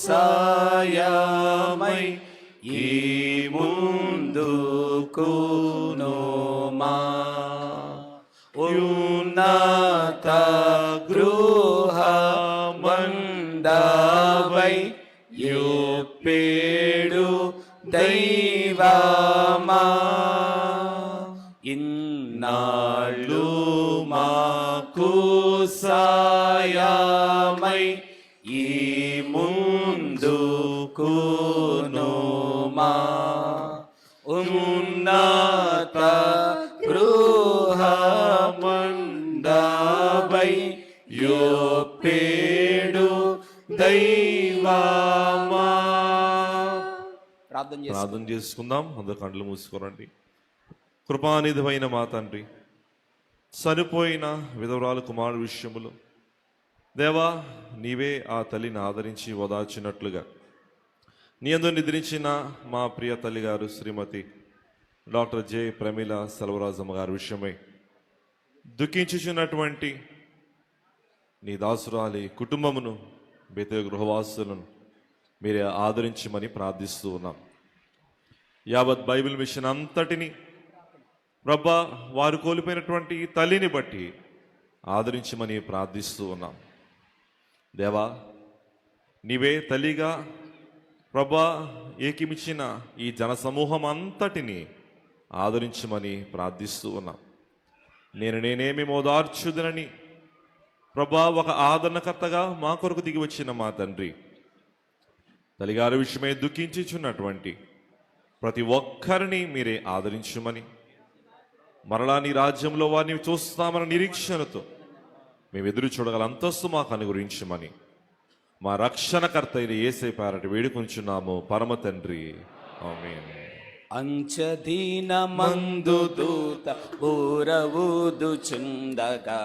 సాయమై ఈ ముందుకునోమా ఉన్నత గృహమందవై యుప్పేడు దైవమా ఇన్నాళ్ళు మాకు సాయమై ఈ ముందుకునోమా ఉన్నత గృహమందవై యోపేడు దైవమా. ప్రార్థన చేసుకుందాం. అందరు కండ్లు మూసుకోరండి. కృపానిధివైన మా తండ్రి, చనిపోయిన విధవరాలు కుమారుడు విషయములో దేవా, నీవే ఆ తల్లిని ఆదరించి ఓదార్చినట్లుగా నీ యందు నిద్రించిన మా ప్రియ తల్లి గారు శ్రీమతి డాక్టర్ జె ప్రమీల సెల్వరాజమ్మ గారి విషయమై దుఃఖించుచున్నటువంటి నీ దాసురాలి కుటుంబమును, బేతే గృహవాసులను మీరే ఆదరించమని ప్రార్థిస్తూ ఉన్నాం. యావత్ బైబిల్ మిషన్ అంతటిని ప్రభా, వారు కోల్పోయినటువంటి తల్లిని బట్టి ఆదరించమని ప్రార్థిస్తూ ఉన్నాం. దేవా, నీవే తల్లిగా ప్రభా ఏకిమిచ్చిన ఈ జనసమూహం అంతటిని ఆదరించమని ప్రార్థిస్తూ ఉన్నాం. నేనేమి ఓదార్చుదనని ప్రభా ఒక ఆదరణకర్తగా మా కొరకు దిగి వచ్చిన మా తండ్రి, తల్లిగారి విషయమై దుఃఖించుచున్నటువంటి ప్రతి ఒక్కరిని మీరే ఆదరించమని, మరలా నీ రాజ్యంలో వారిని చూస్తామన్న నిరీక్షణతో మేము ఎదురు చూడగల అంతస్తు మాకు అనుగురించమని మా రక్షణకర్త అయిన యేసయ్య పేరట వేడుకొంచున్నాము పరమ తండ్రి, ఆమేన్. అంచదీన మందు దూత బూరవుదు చుండగా